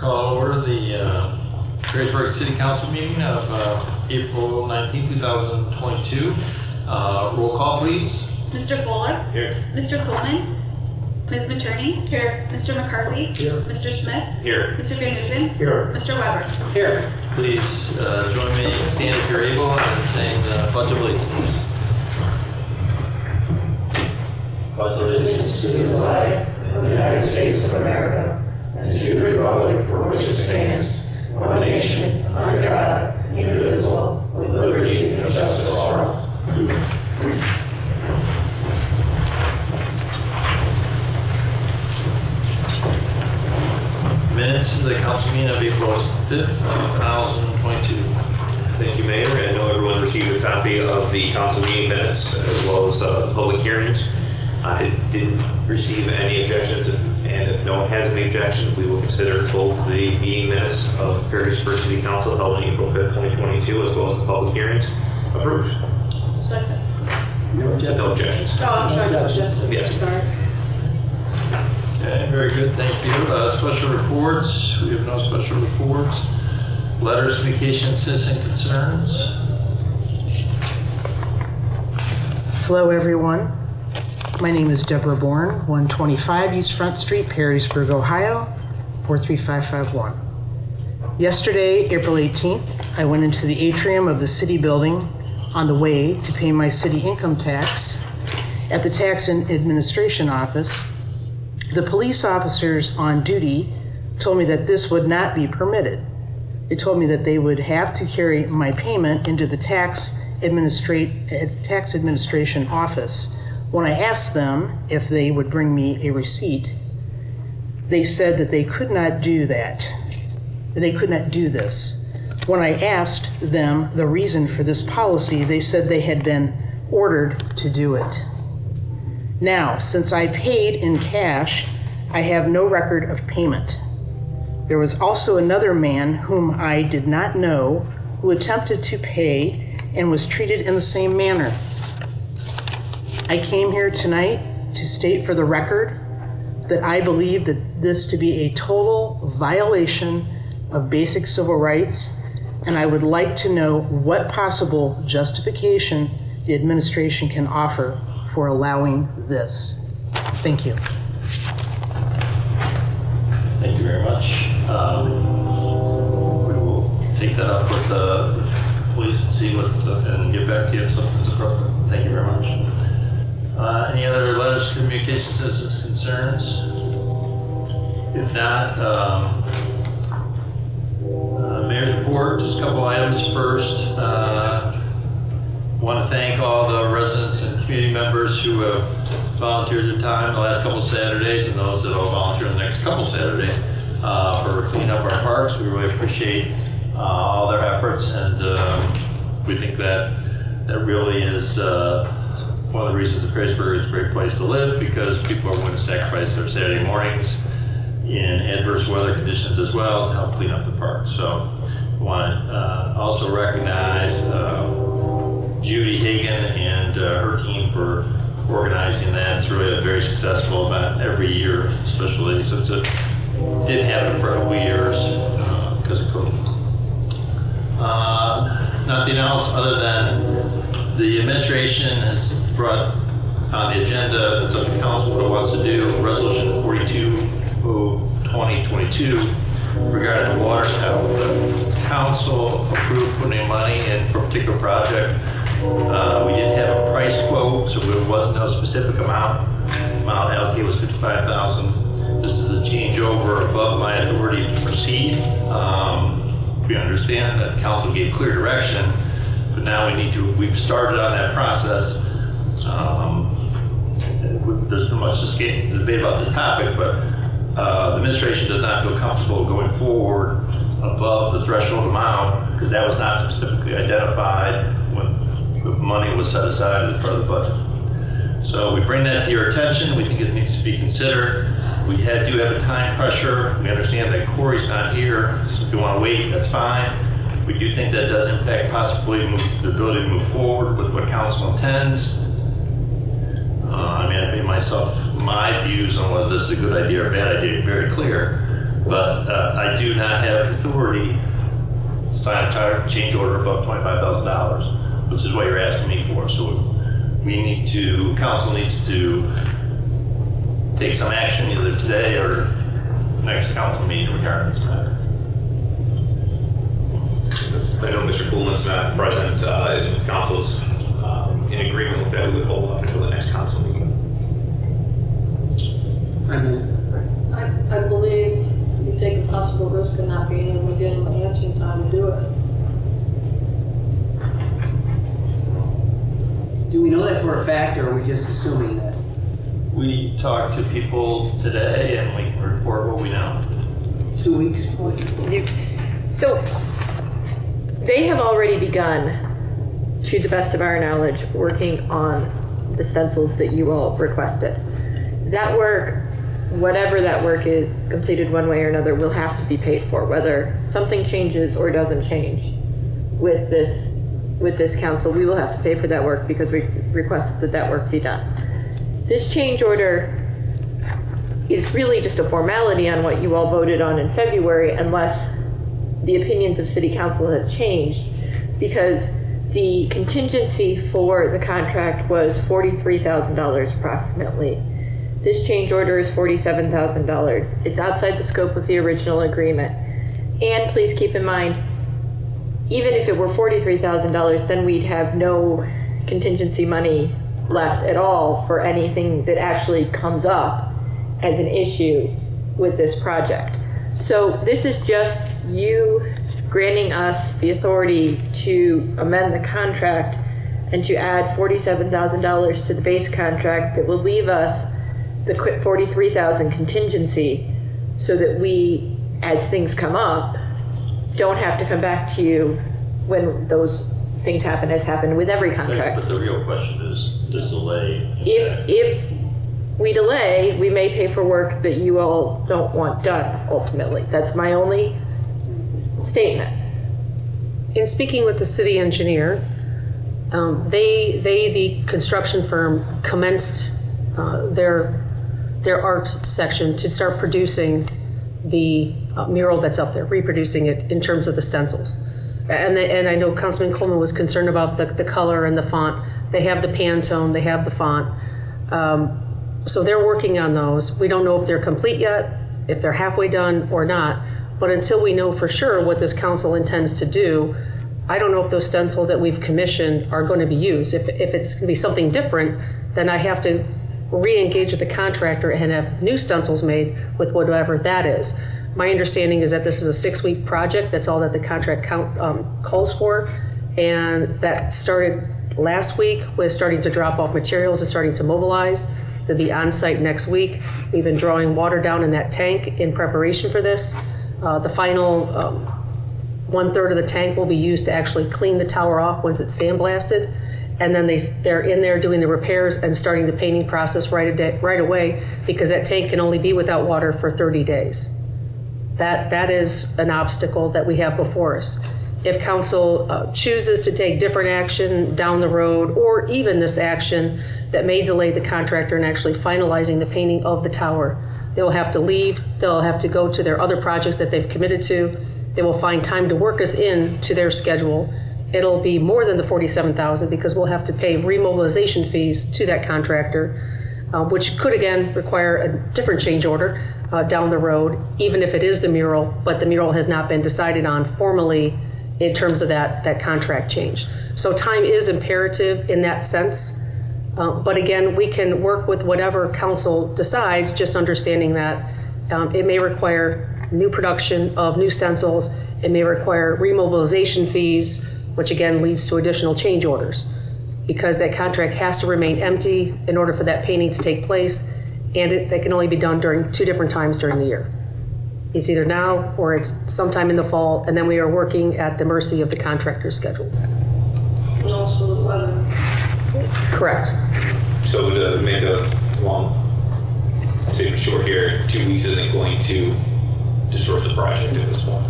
call order the Perrysburg City Council meeting of April 19, 2022. Roll call, please. Mr. Fuller. Here. Mr. Coleman. Ms. Materney. Here. Mr. McCarthy. Here. Mr. Smith. Here. Mr. Van Duzen. Here. Mr. Weber. Here. Please join me and stand if you're able and saying the Pledge of Allegiance. Pledge of Allegiance to the flag of the United States of America and to the republic for which it stands, one nation, under God, indivisible, with liberty and justice for all. Minutes of the council meeting of April 5th, 2022. Thank you, Mayor. I know everyone received a copy of the council meeting minutes as well as the public hearings. I didn't receive any objections, and if no one has any objections, we will consider both the meeting minutes of Perrysburg City Council held on April 5th, 2022, as well as the public hearings approved. Second. No objections. Oh, I'm sorry. Yes. Sorry. Okay, very good, thank you. Special reports, we have no special reports. Letters, communications, citizen concerns. Hello, everyone. My name is Deborah Bourne, 125 East Front Street, Perrysburg, Ohio, 43551. Yesterday, April 18th, I went into the atrium of the city building on the way to pay my city income tax at the Tax and Administration Office. The police officers on duty told me that this would not be permitted. They told me that they would have to carry my payment into the tax administration office. When I asked them if they would bring me a receipt, they said that they could not do that. They could not do this. When I asked them the reason for this policy, they said they had been ordered to do it. Now, since I paid in cash, I have no record of payment. There was also another man whom I did not know who attempted to pay and was treated in the same manner. I came here tonight to state for the record that I believe that this to be a total violation of basic civil rights, and I would like to know what possible justification the administration can offer for allowing this. Thank you. Thank you very much. We will take that up with the police and see what, and get back to you if something's appropriate. Thank you very much. Any other letters, communications, citizens, concerns? If not, Mayor's report, just a couple items first. Want to thank all the residents and community members who have volunteered their time the last couple Saturdays, and those that will volunteer the next couple Saturdays for cleaning up our parks. We really appreciate all their efforts, and we think that really is one of the reasons that Perrysburg is a great place to live, because people are willing to sacrifice their Saturday mornings in adverse weather conditions as well to help clean up the park. So I want to also recognize Judy Hagan and her team for organizing that. It's really a very successful event every year, especially since it didn't happen for a couple of years because of COVID. Nothing else other than the administration has brought on the agenda, it's up to council what it wants to do, resolution 42/2022 regarding the water tower. The council approved putting money in for a particular project. We didn't have a price quote, so there wasn't no specific amount. Amount allocated was $55,000. This is a changeover above my authority to proceed. We understand that council gave clear direction, but now we've started on that process. There's not much debate about this topic, but the administration does not feel comfortable going forward above the threshold amount, because that was not specifically identified when the money was set aside as part of the budget. So we bring that to your attention. We think it needs to be considered. We do have a time pressure. We understand that Corey's not here, so if you want to wait, that's fine. We do think that does impact possibly the ability to move forward with what council intends. I made my views on whether this is a good idea or a bad idea very clear. But I do not have authority to sign a tire change order above $25,000, which is what you're asking me for. So council needs to take some action either today or next council meeting regarding this matter. I know Mr. Coolman's not present. If council's in agreement with that, we would hold up until the next council meeting. I believe you take a possible risk of not being able to get them an answer in time to do it. Do we know that for a fact, or are we just assuming that? We talked to people today and we can report what we know. 2 weeks? So they have already begun, to the best of our knowledge, working on the stencils that you all requested. That work, whatever that work is, completed one way or another, will have to be paid for, whether something changes or doesn't change with this council. We will have to pay for that work because we requested that that work be done. This change order is really just a formality on what you all voted on in February, unless the opinions of city council have changed, because the contingency for the contract was $43,000 approximately. This change order is $47,000. It's outside the scope of the original agreement. And please keep in mind, even if it were $43,000, then we'd have no contingency money left at all for anything that actually comes up as an issue with this project. So this is just you granting us the authority to amend the contract and to add $47,000 to the base contract that will leave us the $43,000 contingency, so that we, as things come up, don't have to come back to you when those things happen, as happened with every contract. But the real question is delay. If we delay, we may pay for work that you all don't want done, ultimately. That's my only statement. In speaking with the city engineer, the construction firm, commenced their art section to start producing the mural that's up there, reproducing it in terms of the stencils. And I know Councilman Coleman was concerned about the color and the font. They have the Pantone, they have the font. So they're working on those. We don't know if they're complete yet, if they're halfway done or not. But until we know for sure what this council intends to do, I don't know if those stencils that we've commissioned are going to be used. If it's going to be something different, then I have to re-engage with the contractor and have new stencils made with whatever that is. My understanding is that this is a 6-week project. That's all that the contract calls for. And that started last week with starting to drop off materials and starting to mobilize. They'll be on site next week. We've been drawing water down in that tank in preparation for this. The final 1/3 of the tank will be used to actually clean the tower off once it's sandblasted. And then they're in there doing the repairs and starting the painting process right away, because that tank can only be without water for 30 days. That is an obstacle that we have before us. If council chooses to take different action down the road, or even this action that may delay the contractor in actually finalizing the painting of the tower, they'll have to leave, they'll have to go to their other projects that they've committed to. They will find time to work us in to their schedule. It'll be more than the $47,000 because we'll have to pay remobilization fees to that contractor, which could again require a different change order down the road, even if it is the mural, but the mural has not been decided on formally in terms of that contract change. So time is imperative in that sense. But again, we can work with whatever council decides, just understanding that it may require new production of new stencils. It may require remobilization fees, which again leads to additional change orders, because that contract has to remain empty in order for that painting to take place, and that can only be done during 2 different times during the year. It's either now or it's sometime in the fall, and then we are working at the mercy of the contractor's schedule. And also the weather. Correct. So to make a to be short here, 2 weeks isn't going to destroy the project at this point.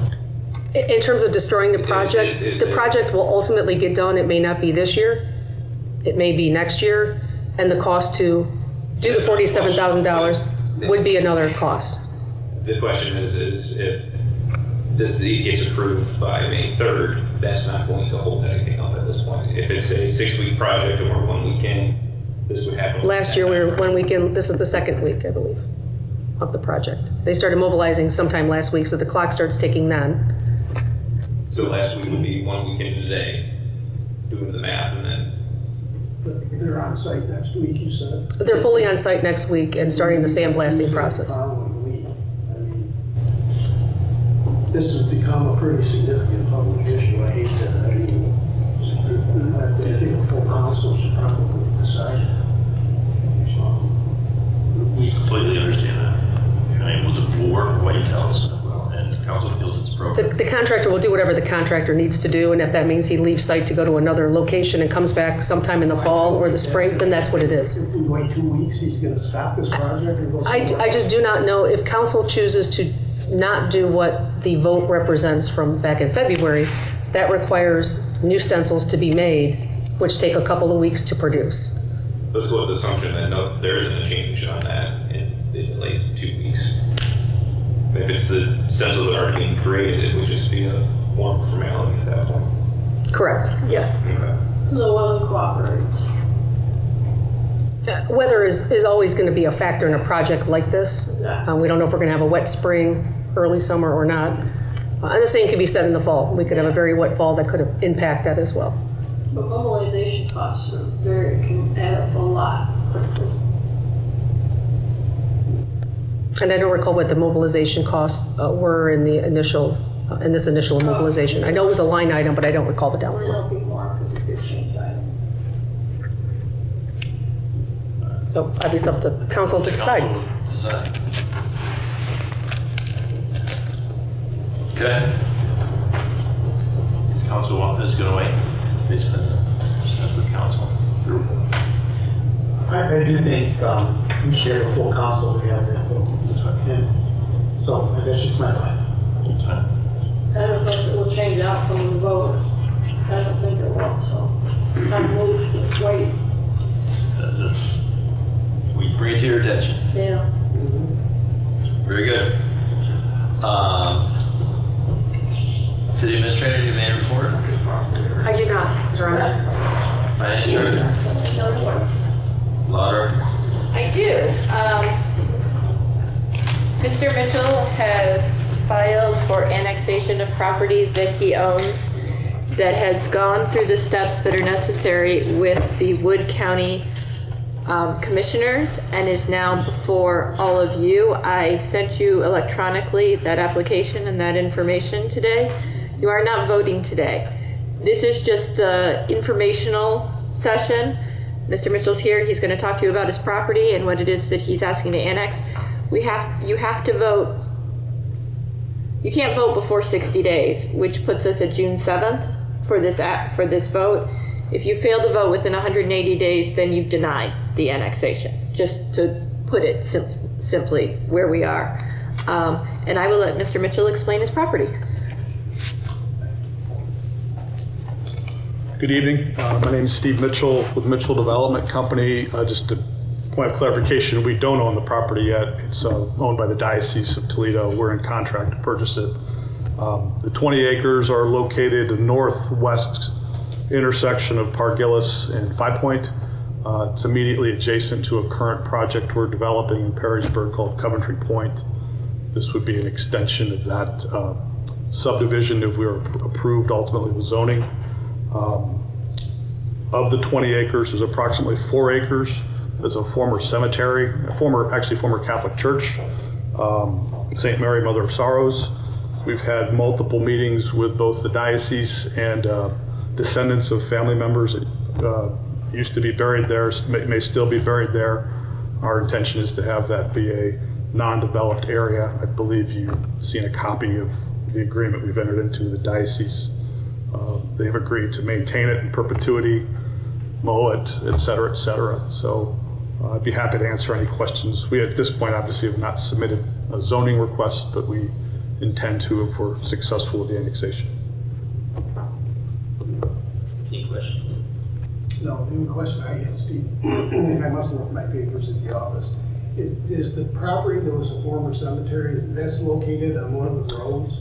In terms of destroying the project, the project will ultimately get done. It may not be this year. It may be next year. And the cost to do the $47,000 would be another cost. the question is if this gets approved by May 3rd, that's not going to hold anything up at this point. If it's a 6-week project or 1 weekend, this would happen. Last year, we were 1 weekend, this is the second week, I believe, of the project. They started mobilizing sometime last week, so the clock starts ticking then. So last week would be 1 weekend today, doing the math, and then They're on site next week, you said? They're fully on site next week and starting the sandblasting process. Following week. I mean, this has become a pretty significant public issue. I hate that. I mean, I think the full council should probably decide. We completely understand that. I mean, with the board, what he tells, and the council feels it's appropriate. The contractor will do whatever the contractor needs to do, and if that means he leaves site to go to another location and comes back sometime in the fall or the spring, then that's what it is. If we wait 2 weeks, he's gonna stop this project and go somewhere I just do not know if council chooses to not do what the vote represents from back in February. That requires new stencils to be made, which take a couple of weeks to produce. let's go with the assumption that no, there isn't a change on that, and it delays 2 weeks. If it's the stencils that are being created, it would just be a form formality at that point. Correct, yes. Okay. The weather cooperates. Weather is always going to be a factor in a project like this. We don't know if we're going to have a wet spring, early summer or not. And the same could be said in the fall. We could have a very wet fall that could impact that as well. But mobilization costs are can add up a lot quickly. And I don't recall what the mobilization costs were in the initial, in this initial mobilization. I know it was a line item, but I don't recall the dollar amount. It'll be more because it gets changed item. So obviously it's up to council to decide. Okay. This council is going to wait. Basically, that's the council. I do think we share the full council we have that vote. And so that's just my life. That's fine. I don't know if it will change the outcome of the vote. I don't think it will, so I move to wait. We bring it to your attention. Yeah. Very good. City Administrator, you may report. I do not, Your Honor. Finance Director. Lauder. I do. Mr. Mitchell has filed for annexation of property that he owns that has gone through the steps that are necessary with the Wood County commissioners and is now before all of you. I sent you electronically that application and that information today. You are not voting today. This is just an informational session. Mr. Mitchell's here. He's going to talk to you about his property and what it is that he's asking to annex. You have to vote. You can't vote before 60 days, which puts us at June 7th for this vote. If you fail to vote within 180 days, then you've denied the annexation, just to put it simply where we are. And I will let Mr. Mitchell explain his property. Good evening. My name is Steve Mitchell with Mitchell Development Company. Just a point of clarification, we don't own the property yet. It's owned by the Diocese of Toledo. We're in contract to purchase it. The 20 acres are located in the northwest intersection of Park Gillis and Five Point. It's immediately adjacent to a current project we're developing in Perrysburg called Coventry Point. This would be an extension of that subdivision if we were approved ultimately with zoning. Of the 20 acres, there's approximately 4 acres. There's a former cemetery, former Catholic church, St. Mary Mother of Sorrows. We've had multiple meetings with both the diocese and descendants of family members that used to be buried there, may still be buried there. Our intention is to have that be a non-developed area. I believe you've seen a copy of the agreement we've entered into with the diocese. They've agreed to maintain it in perpetuity, mow it, et cetera, et cetera. So I'd be happy to answer any questions. We at this point obviously have not submitted a zoning request, but we intend to if we're successful with the annexation. Any questions? No, the only question I had, Steve, and I must have left my papers at the office, Is the property that was a former cemetery, that's located on one of the roads?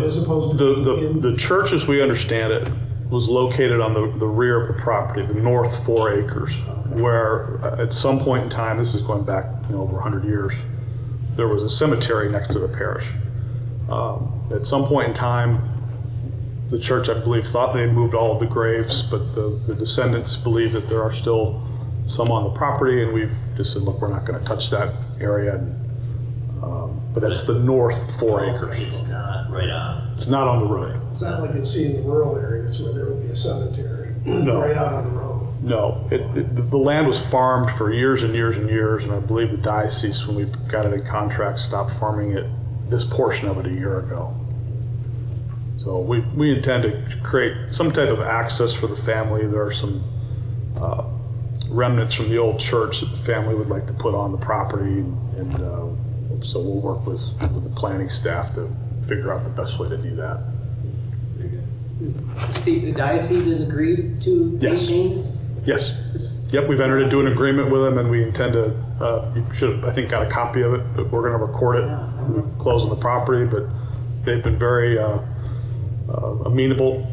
As opposed to The church, as we understand it, was located on the rear of the property, the north 4 acres, where at some point in time, this is going back over 100 years, there was a cemetery next to the parish. At some point in time, the church, I believe, thought they had moved all of the graves, but the descendants believe that there are still some on the property, and we've just said, look, we're not going to touch that area. But that's the north 4 acres. It's not right on. It's not on the road. It's not like you'll see in the rural areas where there will be a cemetery No. right out on the road. No, the land was farmed for years and years and years, and I believe the diocese, when we got it in contract, stopped farming it, this portion of it, a year ago. So we intend to create some type of access for the family. There are some remnants from the old church that the family would like to put on the property, and so we'll work with the planning staff to figure out the best way to do that. The diocese has agreed to Yes. maintain? Yes. Yep, we've entered into an agreement with them, and we intend to, you should have, I think, got a copy of it, but we're going to record it. We close on the property, but they've been very amenable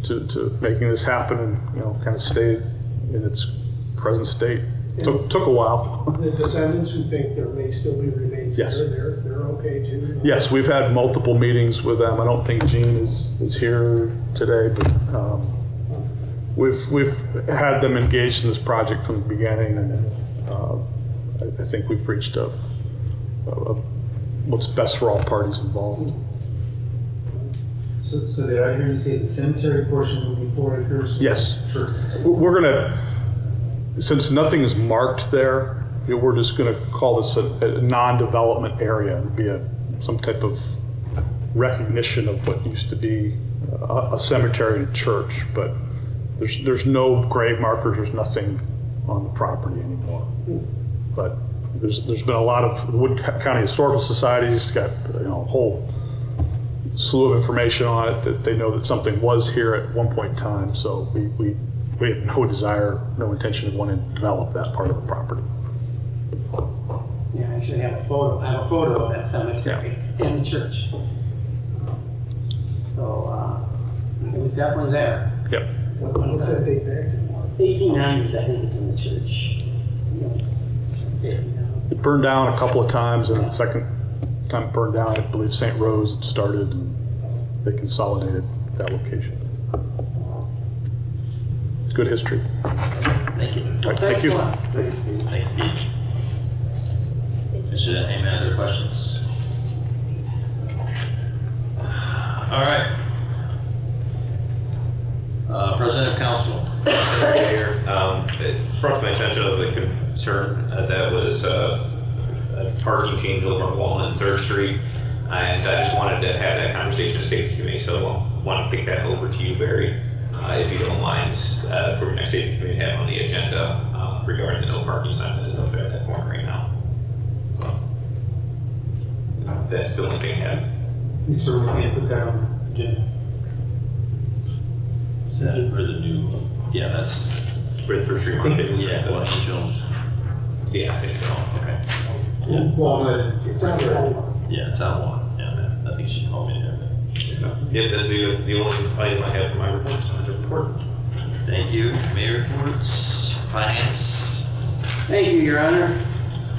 to making this happen, and kind of stay in its present state. Took a while. The descendants who think there may still be remains Yes. there, they're okay too? Yes, we've had multiple meetings with them. I don't think Gene is here today, but we've had them engaged in this project from the beginning, and I think we've reached what's best for all parties involved. So did I hear you say the cemetery portion will be 4 acres? Yes. Sure. We're gonna, since nothing is marked there, we're just gonna call this a non-development area. It'd be some type of recognition of what used to be a cemetery and church, but there's no grave markers, there's nothing on the property anymore. But there's been a lot of, the Wood County Historical Society's got a whole slew of information on it, that they know that something was here at one point in time, so we have no desire, no intention of wanting to develop that part of the property. Yeah, I actually have a photo. I have a photo of that cemetery and the church. So it was definitely there. Yep. What's that date back to? 1890s, I think, is when the church. It burned down a couple of times, and the second time it burned down, I believe St. Rose had started, and they consolidated that location. Good history. Thank you. All right, thank you. a lot. Thanks, Steve. Thanks, Steve. Any other questions? All right. President of Council. Here, it brought to my attention of the concern that was a parking change over on Walnut and 3rd Street, and I just wanted to have that conversation at Safety Committee, so I want to pick that over to you, Barry, if you don't mind, for your next Safety Committee to have on the agenda regarding the no parking sign that is up there at that corner right now. So, that's the only thing I have. We certainly can't put that on the agenda. Is that for the new, yeah, that's, For the 3rd Street Market? yeah, what Angels. Yeah, I think so. Okay. Walnut, It's on the wall. Yeah, it's on one. Yeah, I think she told me that. Yeah, that's the only item I have for my report. Thank you. Mayor reports, finance. Thank you, Your Honor.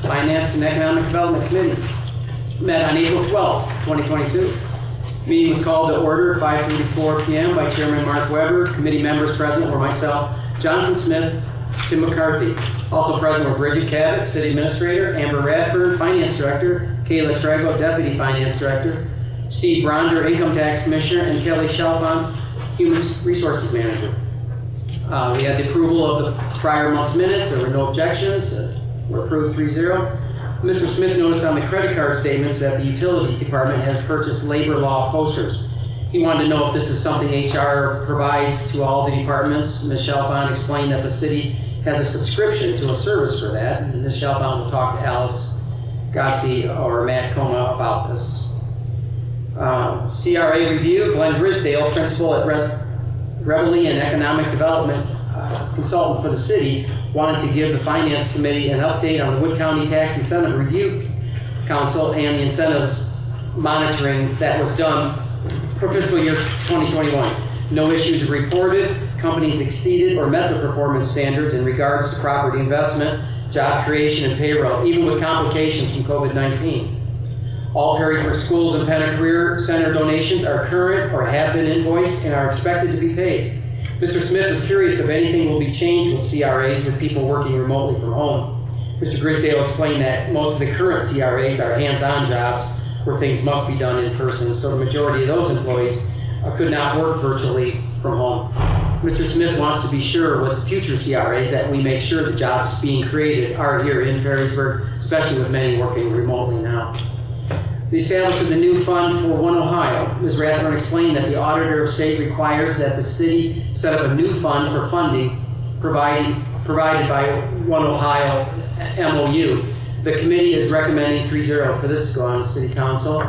Finance and Economic Development Committee met on April 12th, 2022. Meeting was called to order at 5:34 p.m. by Chairman Mark Weber. Committee members present were myself, Jonathan Smith, Tim McCarthy. Also present were Bridget Cabot, City Administrator, Amber Radford, Finance Director, Kayla Trago, Deputy Finance Director, Steve Bronder, Income Tax Commissioner, and Kelly Chalfon, Human Resources Manager. We had the approval of the prior month's minutes. There were no objections. Were approved 3-0. Mr. Smith noticed on the credit card statements that the Utilities Department has purchased labor law posters. He wanted to know if this is something HR provides to all the departments. Ms. Chalfon explained that the city has a subscription to a service for that. And Ms. Chalfon will talk to Alice Gossi or Matt Coma about this. CRA review, Glenn Grisdale, principal at Reveille and Economic Development consultant for the city, wanted to give the Finance Committee an update on the Wood County Tax Incentive Review Council and the incentives monitoring that was done for fiscal year 2021. No issues were reported. Companies exceeded or met the performance standards in regards to property investment, job creation, and payroll, even with complications from COVID-19. All Perrysburg schools and Penna Career Center donations are current or have been invoiced and are expected to be paid. Mr. Smith was curious if anything will be changed with CRAs with people working remotely from home. Mr. Grisdale explained that most of the current CRAs are hands-on jobs where things must be done in person, so the majority of those employees could not work virtually from home. Mr. Smith wants to be sure with future CRAs that we make sure the jobs being created are here in Perrysburg, especially with many working remotely now. The establishment of the new fund for One Ohio. Ms. Rathburn explained that the Auditor of State requires that the city set up a new fund for funding provided by One Ohio MOU. The committee is recommending 3-0 for this to go on to City Council.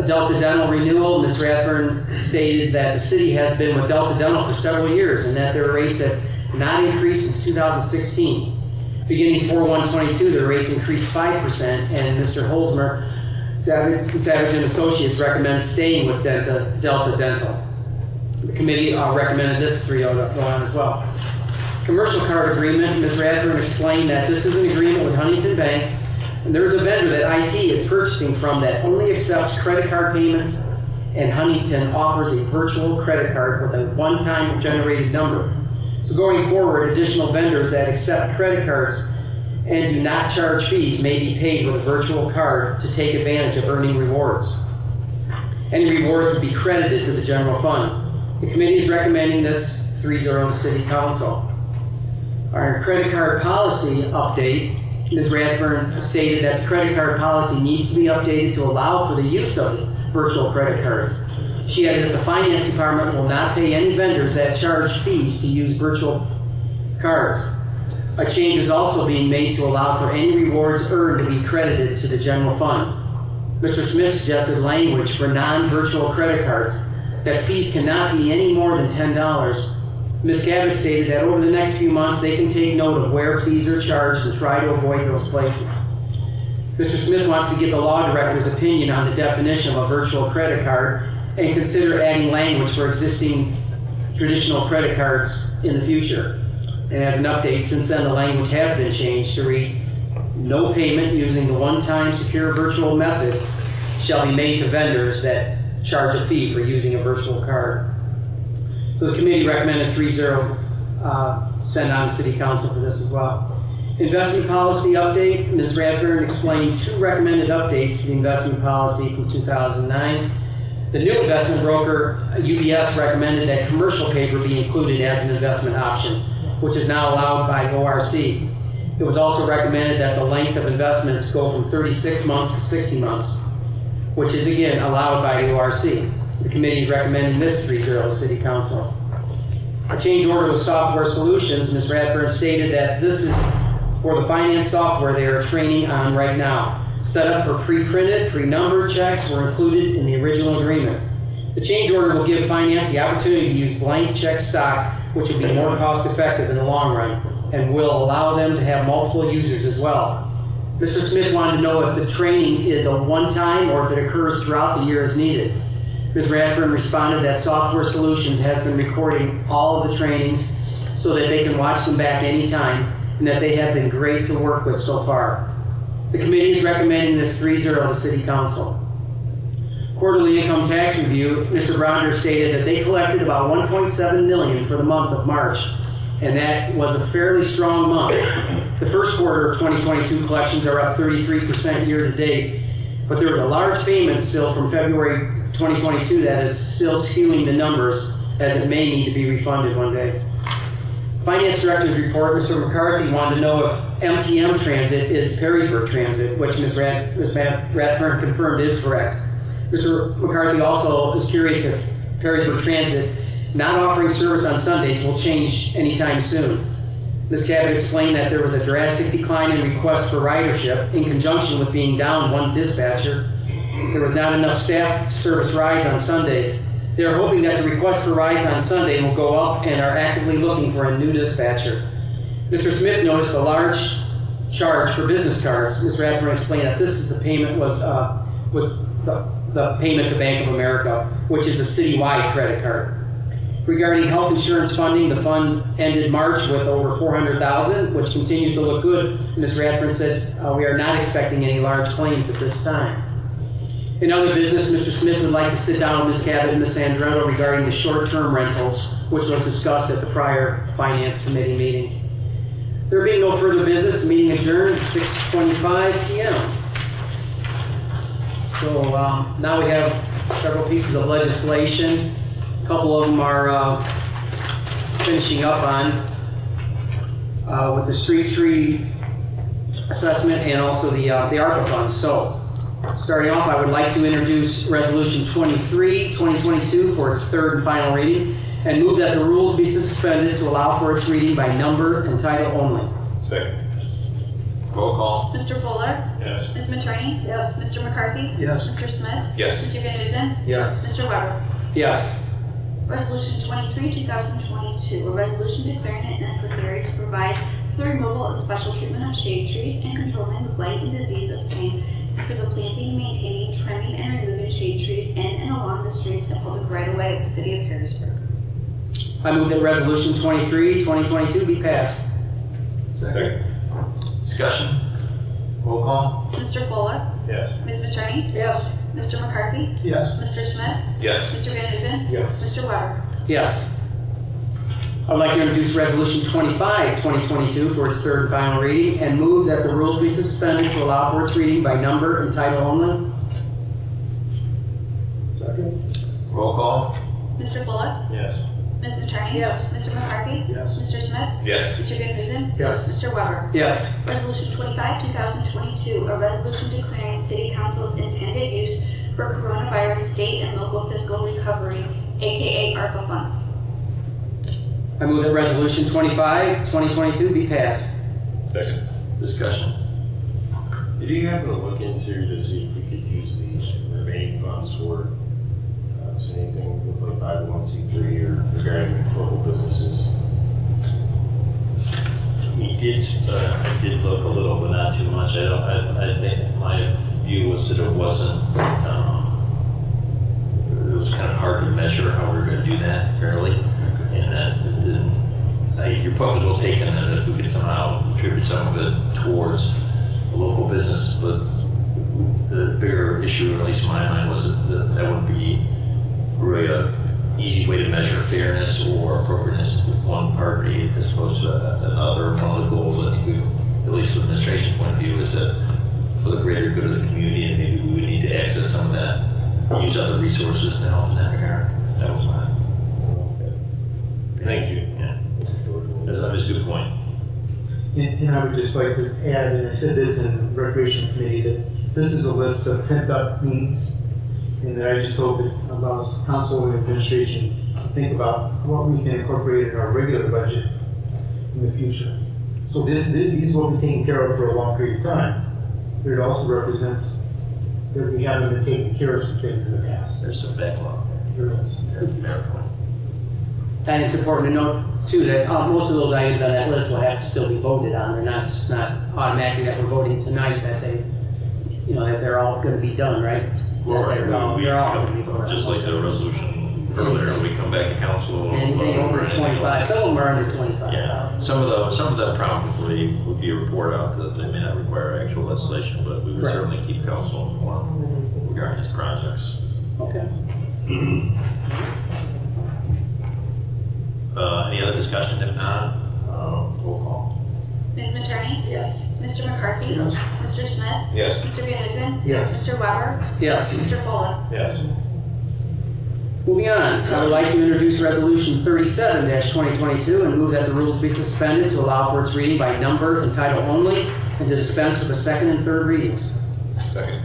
Delta Dental renewal. Ms. Rathburn stated that the city has been with Delta Dental for several years and that their rates have not increased since 2016. Beginning 4/1/22, their rates increased 5%, and Mr. Holzmer, Savage and Associates, recommends staying with Delta Dental. The committee recommended this 3-0 to go on as well. Commercial card agreement. Ms. Rathburn explained that this is an agreement with Huntington Bank, and there's a vendor that IT is purchasing from that only accepts credit card payments, and Huntington offers a virtual credit card with a one-time generated number. So going forward, additional vendors that accept credit cards and do not charge fees may be paid with a virtual card to take advantage of earning rewards. Any rewards would be credited to the general fund. The committee is recommending this 3-0 to City Council. Our credit card policy update. Ms. Rathburn stated that the credit card policy needs to be updated to allow for the use of virtual credit cards. She added that the Finance Department will not pay any vendors that charge fees to use virtual cards. A change is also being made to allow for any rewards earned to be credited to the general fund. Mr. Smith suggested language for non-virtual credit cards that fees cannot be any more than $10. Ms. Cabot stated that over the next few months they can take note of where fees are charged and try to avoid those places. Mr. Smith wants to get the law director's opinion on the definition of a virtual credit card and consider adding language for existing traditional credit cards in the future. And as an update, since then the language has been changed to read, no payment using the one-time secure virtual method shall be made to vendors that charge a fee for using a virtual card. So the committee recommended 3-0 send on to City Council for this as well. Investment policy update. Ms. Rathburn explained 2 recommended updates to the investment policy from 2009. The new investment broker, UBS, recommended that commercial paper be included as an investment option, which is now allowed by ORC. It was also recommended that the length of investments go from 36 months to 60 months, which is again allowed by the ORC. The committee is recommending this 3-0 to City Council. A change order with Software Solutions. Ms. Rathburn stated that this is for the finance software they are training on right now. Setup for pre-printed, pre-numbered checks were included in the original agreement. The change order will give finance the opportunity to use blank check stock, which will be more cost-effective in the long run, and will allow them to have multiple users as well. Mr. Smith wanted to know if the training is a one-time or if it occurs throughout the year as needed. Ms. Rathburn responded that Software Solutions has been recording all of the trainings so that they can watch them back anytime, and that they have been great to work with so far. The committee is recommending this 3-0 to City Council. Quarterly income tax review. Mr. Bronder stated that they collected about $1.7 million for the month of March, and that was a fairly strong month. The first quarter of 2022 collections are up 33% year to date, but there was a large payment still from February 2022 that is still skewing the numbers, as it may need to be refunded one day. Finance Director's report. Mr. McCarthy wanted to know if MTM Transit is Perrysburg Transit, which Ms. Rathburn confirmed is correct. Mr. McCarthy also is curious if Perrysburg Transit not offering service on Sundays will change anytime soon. Ms. Cabot explained that there was a drastic decline in requests for ridership in conjunction with being down one dispatcher. There was not enough staff to service rides on Sundays. They are hoping that the request for rides on Sunday will go up and are actively looking for a new dispatcher. Mr. Smith noticed a large charge for business cards. Ms. Rathburn explained that this is a payment was the payment to Bank of America, which is a citywide credit card. Regarding health insurance funding, the fund ended March with over $400,000, which continues to look good. Ms. Rathburn said we are not expecting any large claims at this time. In other business, Mr. Smith would like to sit down with Ms. Cabot and Ms. Sandretto regarding the short-term rentals, which was discussed at the prior Finance Committee meeting. There being no further business, the meeting adjourned at 6:25 p.m. So now we have several pieces of legislation. A couple of them are finishing up on with the street tree assessment and also the ARPA funds. So starting off, I would like to introduce Resolution 23, 2022 for its third and final reading, and move that the rules be suspended to allow for its reading by number and title only. Second. Roll call. Mr. Fuller? Yes. Ms. Matroni? Yes. Mr. McCarthy? Yes. Mr. Smith? Yes. Mr. Van Duzen? Yes. Mr. Weber? Yes. Resolution 23, 2022, a resolution declaring it necessary to provide for the removal and special treatment of shade trees and controlling the blight and disease of same, and for the planting, maintaining, trimming, and removing shade trees in and along the streets and public right-of-way of the city of Harrisburg. I move that Resolution 23, 2022 be passed. Second. Discussion. Roll call. Mr. Fuller? Yes. Ms. Matroni? Yes. Mr. McCarthy? Yes. Mr. Smith? Yes. Mr. Van Duzen? Yes. Mr. Weber? Yes. I would like to introduce Resolution 25, 2022 for its third and final reading, and move that the rules be suspended to allow for its reading by number and title only. Second. Roll call. Mr. Fuller? Yes. Ms. Matroni? Yes. Mr. McCarthy? Yes. Mr. Smith? Yes. Mr. Van Duzen? Yes. Mr. Weber? Yes. Resolution 25, 2022, a resolution declaring city council's intended use for coronavirus state and local fiscal recovery, aka ARPA funds. I move that Resolution 25, 2022 be passed. Second. Discussion. Did you happen to look into to see if we could use these remaining funds for anything with like 501c3 or regarding local businesses? We did, I did look a little, but not too much. I think my view was that it wasn't, it was kind of hard to measure how we were going to do that fairly. And that it didn't, your point was well taken that if we could somehow contribute some of it towards a local business, but the bigger issue, at least in my mind, was that that would be really an easy way to measure fairness or appropriateness with one party as opposed to another. One of the goals, I think, at least from the administration point of view, is that for the greater good of the community, and maybe we would need to access some of that, use other resources to help in that regard. That was mine. Thank you. Yeah. That was a good point. And I would just like to add, and I said this in the Recreation Committee, that this is a list of pent-up needs, and that I just hope it allows council and administration to think about what we can incorporate in our regular budget in the future. So these will be taken care of for a long period of time, but it also represents that we haven't been taking care of some things in the past. There's some backlog. There is. Fair point. I think it's important to note too that most of those items on that list will have to still be voted on. They're not, it's not automatically that we're voting tonight that they, you know, that they're all going to be done, right? Well, That they're all going to be voted on. just like the resolution earlier, we come back to council. Anything over 25, some of them are under 25,000. Yeah, some of them probably would be a report out that they may not require actual legislation, but we would Right. certainly keep council informed regarding these projects. Okay. Any other discussion? If not, roll call. Ms. Matroni? Yes. Mr. McCarthy? Yes. Mr. Smith? Yes. Mr. Van Duzen? Yes. Mr. Weber? Yes. Mr. Fuller? Yes. Moving on, I would like to introduce Resolution 37-2022 and move that the rules be suspended to allow for its reading by number and title only, and to dispense with the second and third readings. Second.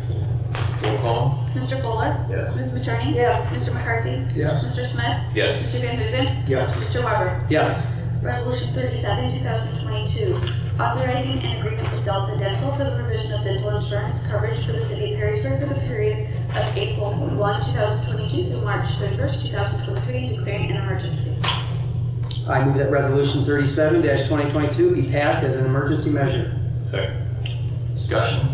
Roll call. Mr. Fuller? Yes. Ms. Matroni? Yes. Mr. McCarthy? Yes. Mr. Smith? Yes. Mr. Van Duzen? Yes. Mr. Weber? Yes. Resolution 37, 2022, authorizing an agreement with Delta Dental for the provision of dental insurance coverage for the city of Harrisburg for the period of April 1, 2022 through March 31st, 2023, and declaring an emergency. I move that Resolution 37-2022 be passed as an emergency measure. Second. Discussion.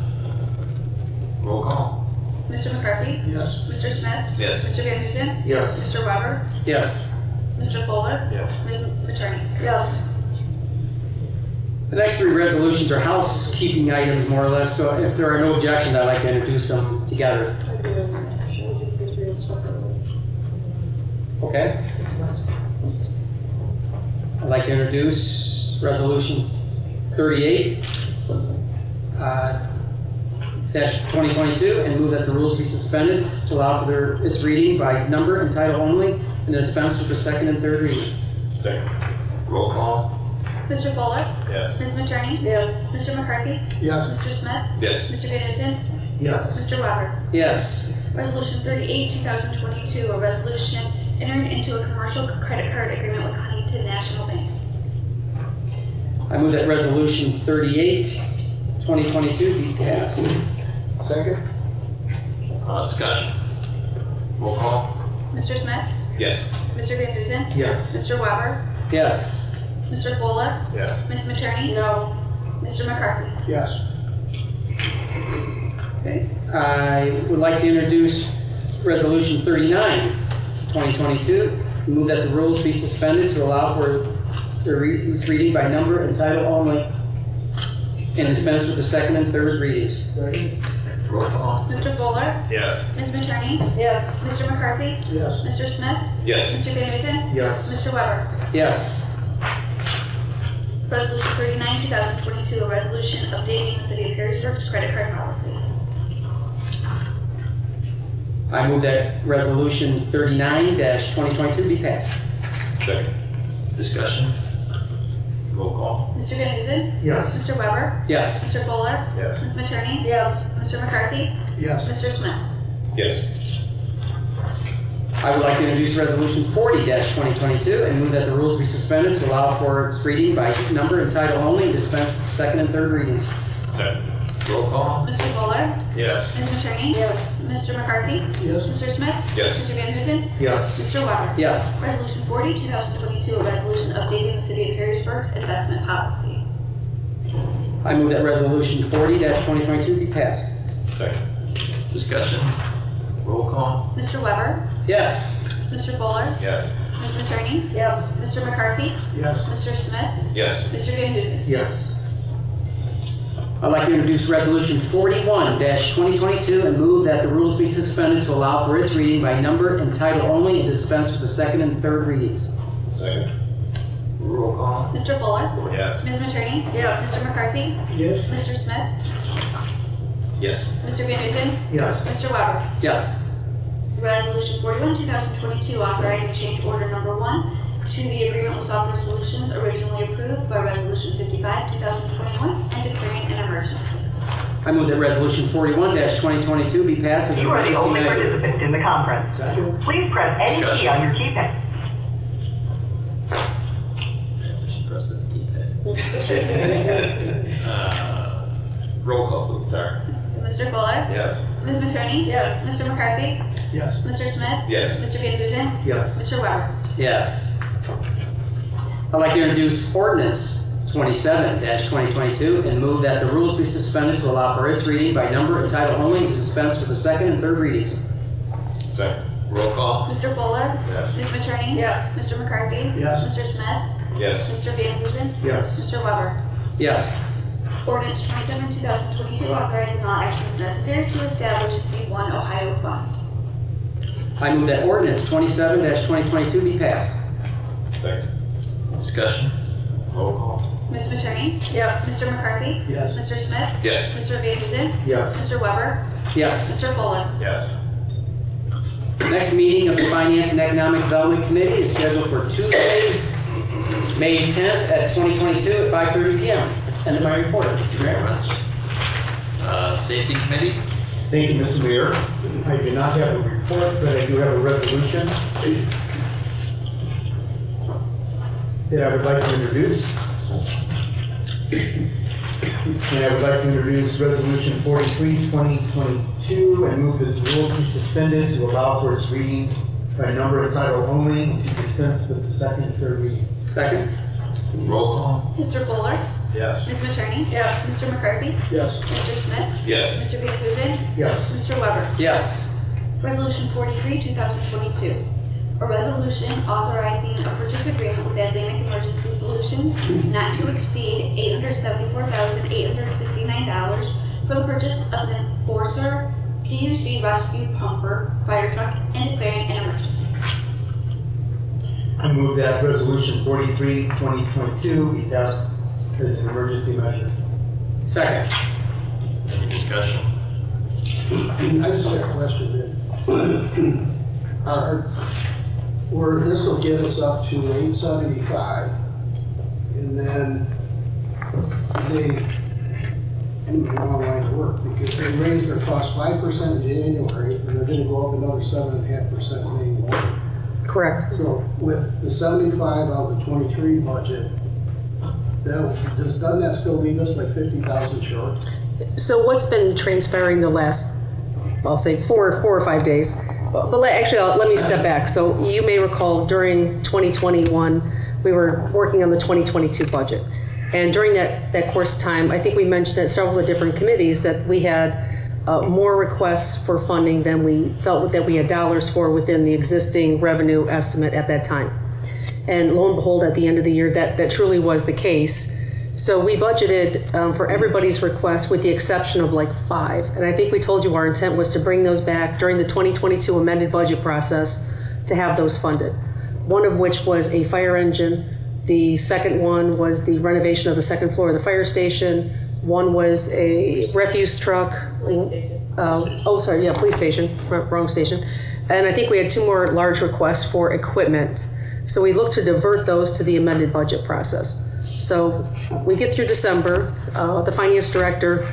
Roll call. Mr. McCarthy? Yes. Mr. Smith? Yes. Mr. Van Huzen? Yes. Mr. Weber? Yes. Mr. Fuller? Yes. Ms. Matroni? Yes. The next three resolutions are housekeeping items, more or less, so if there are no objections, I'd like to introduce them together. I do. Should we read them separately? Okay? I'd like to introduce Resolution 38, dash 2022, and move that the rules be suspended to allow for its reading by number and title only, and dispense with the second and third reading. Second. Roll call. Mr. Fuller? Yes. Ms. Matroni? Yes. Mr. McCarthy? Yes. Mr. Smith? Yes. Mr. Van Huzen? Yes. Mr. Weber? Yes. Resolution 38, 2022, a resolution entering into a commercial credit card agreement with Huntington National Bank. I move that Resolution 38, 2022 be passed. Second? Discussion. Roll call. Mr. Smith? Yes. Mr. Van Huzen? Yes. Mr. Weber? Yes. Mr. Fuller? Yes. Ms. Matroni? No. Mr. McCarthy? Yes. Okay. I would like to introduce Resolution 39, 2022. Move that the rules be suspended to allow for its reading by number and title only, and dispense with the second and third readings. Roll call. Mr. Fuller? Yes. Ms. Matroni? Yes. Mr. McCarthy? Yes. Mr. Smith? Yes. Mr. Van Huzen? Yes. Mr. Weber? Yes. Resolution 39, 2022, a resolution updating the City of Harrisburg's credit card policy. I move that Resolution 39-2022 be passed. Second. Discussion. Roll call. Mr. Van Huzen? Yes. Mr. Weber? Yes. Mr. Fuller? Yes. Ms. Matroni? Yes. Mr. McCarthy? Yes. Mr. Smith? Yes. I would like to introduce Resolution 40-2022 and move that the rules be suspended to allow for its reading by number and title only, and dispense with second and third readings. Second. Roll call. Mr. Fuller? Yes. Ms. Matroni? Yes. Mr. McCarthy? Yes. Mr. Smith? Yes. Mr. Van Huzen? Yes. Mr. Weber? Yes. Resolution 40, 2022, a resolution updating the City of Harrisburg's investment policy. I move that Resolution 40-2022 be passed. Second. Discussion. Roll call. Mr. Weber? Yes. Mr. Fuller? Yes. Ms. Matroni? Yes. Mr. McCarthy? Yes. Mr. Smith? Yes. Mr. Van Huzen? Yes. I'd like to introduce Resolution 41-2022 and move that the rules be suspended to allow for its reading by number and title only, and dispense with the second and third readings. Second. Roll call. Mr. Fuller? Yes. Ms. Matroni? Yes. Mr. McCarthy? Yes. Mr. Smith? Yes. Mr. Van Huzen? Yes. Mr. Weber? Yes. Resolution 41, 2022, authorizing change order number 1 to the agreement with Software Solutions originally approved by Resolution 55, 2021, and declaring an emergency. I move that Resolution 41-2022 be passed as an You are the emergency only measure. participant in the conference. Second? Please press any key Discussion. on your keypad. She pressed the keypad. Roll call, please. Sorry. Mr. Fuller? Yes. Ms. Matroni? Yes. Mr. McCarthy? Yes. Mr. Smith? Yes. Mr. Van Huzen? Yes. Mr. Weber? Yes. I'd like to introduce Ordinance 27-2022 and move that the rules be suspended to allow for its reading by number and title only, and dispense with the second and third readings. Second. Roll call. Mr. Fuller? Yes. Ms. Matroni? Yes. Mr. McCarthy? Yes. Mr. Smith? Yes. Mr. Van Huzen? Yes. Mr. Weber? Yes. Ordinance 27, 2022, authorizing all actions necessary to establish the One Ohio Fund. I move that Ordinance 27-2022 be passed. Second. Discussion. Roll call. Ms. Matroni? Yes. Mr. McCarthy? Yes. Mr. Smith? Yes. Mr. Van Huzen? Yes. Mr. Weber? Yes. Mr. Fuller? Yes. Next meeting of the Finance and Economic Development Committee is scheduled for Tuesday, May 10th at 2022 at 5:30 p.m. End of my report. Thank you very much. Safety Committee. Thank you, Mr. Mayor. I do not have a report, but I do have a resolution that I would like to introduce. And I would like to introduce Resolution 43, 2022, and move that the rules be suspended to allow for its reading by number and title only, to dispense with the second and third readings. Second. Roll call. Mr. Fuller. Yes. Ms. Matroni. Yes. Mr. McCarthy. Yes. Mr. Smith. Yes. Mr. Van Huzen. Yes. Mr. Weber. Yes. Resolution 43, 2022. A resolution authorizing a purchase agreement with Atlantic Emergency Solutions not to exceed $874,869 for the purchase of an Enforcer PUC rescue pumper fire truck and declaring an emergency. I move that resolution 43, 2022 be passed as an emergency measure. Second. Any discussion? I just got a question then. This will get us up to 875, and then I'm the wrong line of work, because they raised their cost 5% in January, and they're gonna go up another 7.5% May 1. Correct. So with the 75 out of the 23 budget, doesn't that still leave us like 50,000 short? So what's been transpiring the last, I'll say 4 or 5 days, but let me step back. So you may recall during 2021, we were working on the 2022 budget. And during that course of time, I think we mentioned at several of the different committees that we had more requests for funding than we felt that we had dollars for within the existing revenue estimate at that time. And lo and behold, at the end of the year, that truly was the case. So we budgeted for everybody's request with the exception of like 5. And I think we told you our intent was to bring those back during the 2022 amended budget process to have those funded. One of which was a fire engine. The second one was the renovation of the second floor of the fire station. One was a refuse truck. Police station, wrong station. And I think we had 2 more large requests for equipment. So we looked to divert those to the amended budget process. So we get through December, the finance director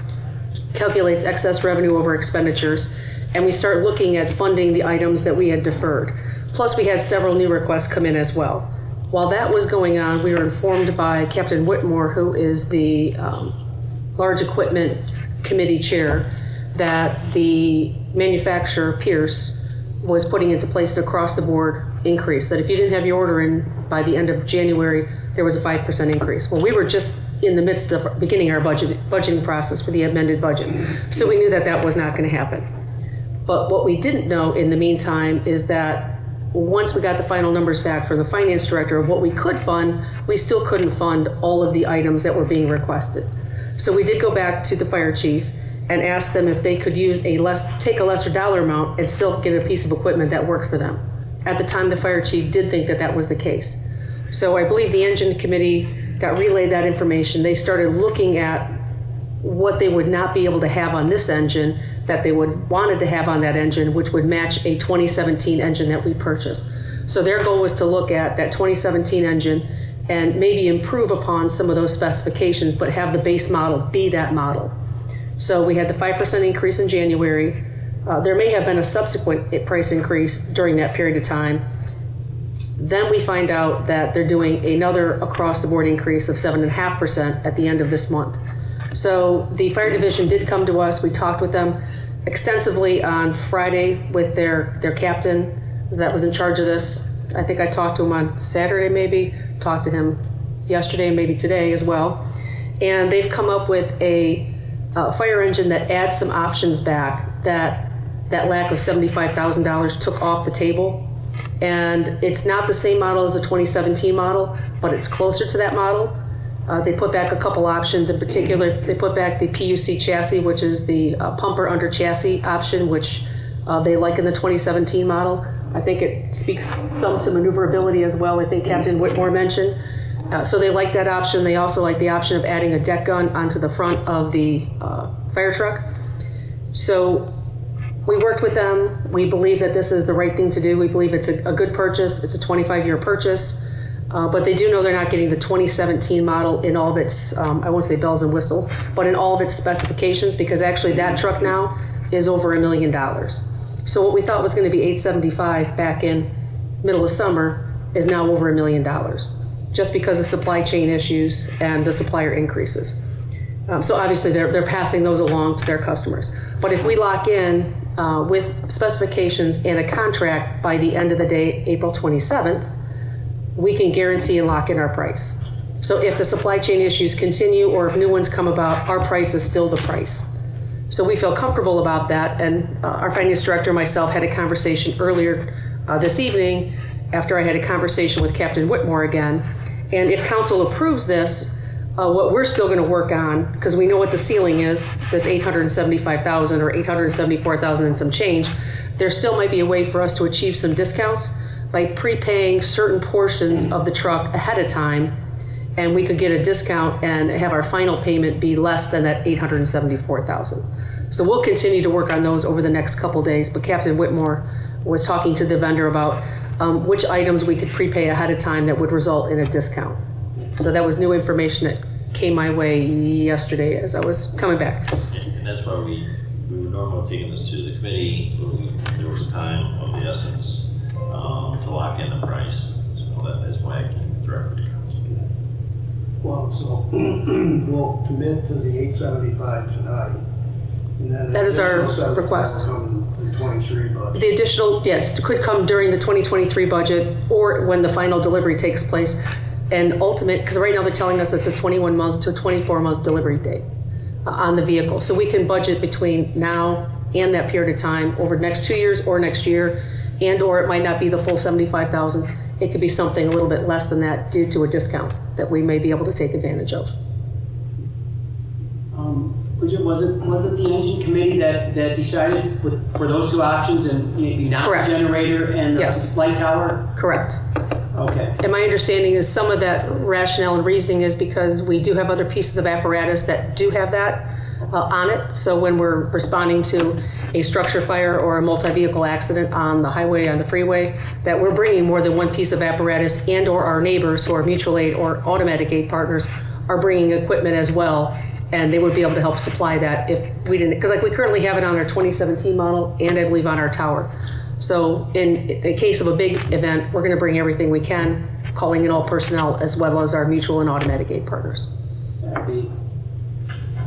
calculates excess revenue over expenditures, and we start looking at funding the items that we had deferred. Plus we had several new requests come in as well. While that was going on, we were informed by Captain Whitmore, who is the large equipment committee chair, that the manufacturer, Pierce, was putting into place an across-the-board increase, that if you didn't have your order in by the end of January, there was a 5% increase. Well, we were just in the midst of beginning our budgeting process for the amended budget, so we knew that was not going to happen. But what we didn't know in the meantime is that once we got the final numbers back from the finance director of what we could fund, we still couldn't fund all of the items that were being requested. So we did go back to the fire chief and ask them if they could take a lesser dollar amount and still get a piece of equipment that worked for them. At the time, the fire chief did think that was the case. So I believe the engine committee got relayed that information. They started looking at what they would not be able to have on this engine that they wanted to have on that engine, which would match a 2017 engine that we purchased. So their goal was to look at that 2017 engine and maybe improve upon some of those specifications, but have the base model be that model. So we had the 5% increase in January. There may have been a subsequent price increase during that period of time. Then we find out that they're doing another across-the-board increase of 7.5% at the end of this month. So the fire division did come to us. We talked with them extensively on Friday with their captain that was in charge of this. I think I talked to him on Saturday maybe, talked to him yesterday and maybe today as well. And they've come up with a fire engine that adds some options back that lack of $75,000 took off the table. And it's not the same model as the 2017 model, but it's closer to that model. They put back a couple options. In particular, they put back the PUC chassis, which is the pumper under chassis option, which they like in the 2017 model. I think it speaks some to maneuverability as well, I think Captain Whitmore mentioned. So they like that option. They also like the option of adding a deck gun onto the front of the fire truck. So we worked with them. We believe that this is the right thing to do. We believe it's a good purchase. It's a 25-year purchase. But they do know they're not getting the 2017 model in all of its, I won't say bells and whistles, but in all of its specifications, because actually that truck now is over $1 million. So what we thought was going to be $875 back in middle of summer is now over $1 million, just because of supply chain issues and the supplier increases. So obviously they're passing those along to their customers. But if we lock in with specifications and a contract by the end of the day, April 27th, we can guarantee and lock in our price. So if the supply chain issues continue or if new ones come about, our price is still the price. So we feel comfortable about that, and our finance director and myself had a conversation earlier this evening after I had a conversation with Captain Whitmore again. And if council approves this, what we're still going to work on, because we know what the ceiling is, this $875,000 or $874,000 and some change, there still might be a way for us to achieve some discounts by prepaying certain portions of the truck ahead of time, and we could get a discount and have our final payment be less than that $874,000. So we'll continue to work on those over the next couple days, but Captain Whitmore was talking to the vendor about which items we could prepay ahead of time that would result in a discount. So that was new information that came my way yesterday as I was coming back. And that's why we would normally have taken this to the committee, but there was a time of the essence to lock in the price. So that is why I came directly to council. Well, so we'll commit to the 875 tonight. And then That is our additional request. $7,000 come in 23 budget. The additional, yes, could come during the 2023 budget or when the final delivery takes place. And ultimate, because right now they're telling us it's a 21-month to 24-month delivery date on the vehicle. So we can budget between now and that period of time over the next 2 years or next year, and or it might not be the full $75,000. It could be something a little bit less than that due to a discount that we may be able to take advantage of. Bridget, was it the engine committee that decided for those two options and maybe not Correct. the generator and the Yes. light tower? Correct. Okay. And my understanding is some of that rationale and reasoning is because we do have other pieces of apparatus that do have that on it. So when we're responding to a structure fire or a multi-vehicle accident on the highway, on the freeway, that we're bringing more than one piece of apparatus, and or our neighbors who are mutual aid or automatic aid partners are bringing equipment as well. And they would be able to help supply that if we didn't, because like we currently have it on our 2017 model and I believe on our tower. So in the case of a big event, we're going to bring everything we can, calling in all personnel as well as our mutual and automatic aid partners.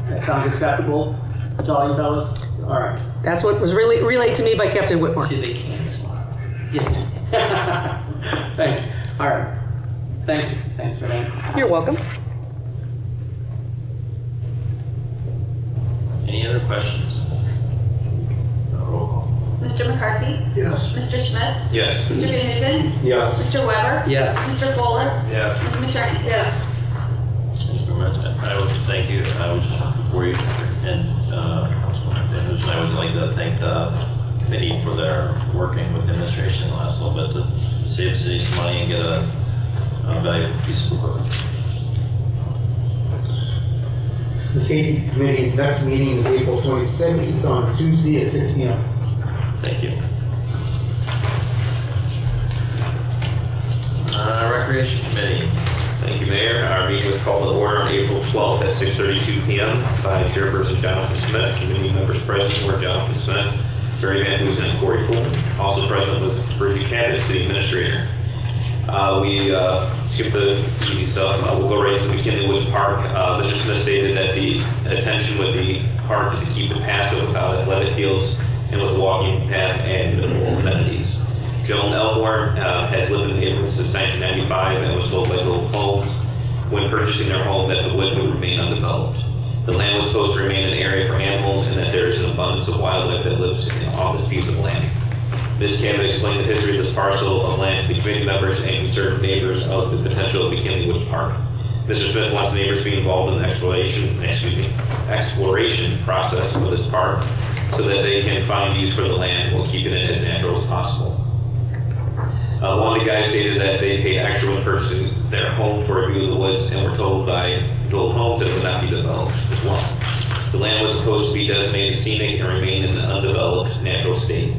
That sounds acceptable to all you fellas? All right. That's what was really relayed to me by Captain Whitmore. See, they can't smile. Yes. Thank you. All right. Thanks for that. You're welcome. Any other questions? Roll call. Mr. McCarthy? Yes. Mr. Smith? Yes. Mr. Van Huzen? Yes. Mr. Weber? Yes. Mr. Fuller? Yes. Ms. Matroni? Yeah. I would thank you. I was just before you and Councilman Van Huzen, I would like to thank the committee for their working with the administration the last little bit to save the city some money and get a valuable piece of equipment. The safety committee's next meeting is April 26th on Tuesday at 6 p.m. Thank you. Recreation Committee. Thank you, Mayor. Our meeting was called to order on April 12th at 6:32 p.m. by Chairperson Jonathan Smith. Committee members present were Jonathan Smith, Terry Van Huzen, and Corey Poole. Also present was Bridget Cabot, City Administrator. We skipped the easy stuff. We'll go right to McKinley Woods Park. Mr. Smith stated that the intention with the park is to keep it passive without athletic fields and with a walking path and minimal amenities. Joan Elmore has lived in the neighborhood since 1995 and was told by Little Homes when purchasing their home that the woods would remain undeveloped. The land was supposed to remain an area for animals and that there is an abundance of wildlife that lives on this piece of land. Ms. Cabot explained the history of this parcel of land to the committee members and concerned neighbors of the potential of McKinley Woods Park. Mr. Smith wants the neighbors to be involved in the exploration process of this park so that they can find use for the land while keeping it as natural as possible. One of the guys stated that they paid extra when purchasing their home for a view of the woods and were told by Dole Homes that it would not be developed as well. The land was supposed to be designated scenic and remain in an undeveloped natural state.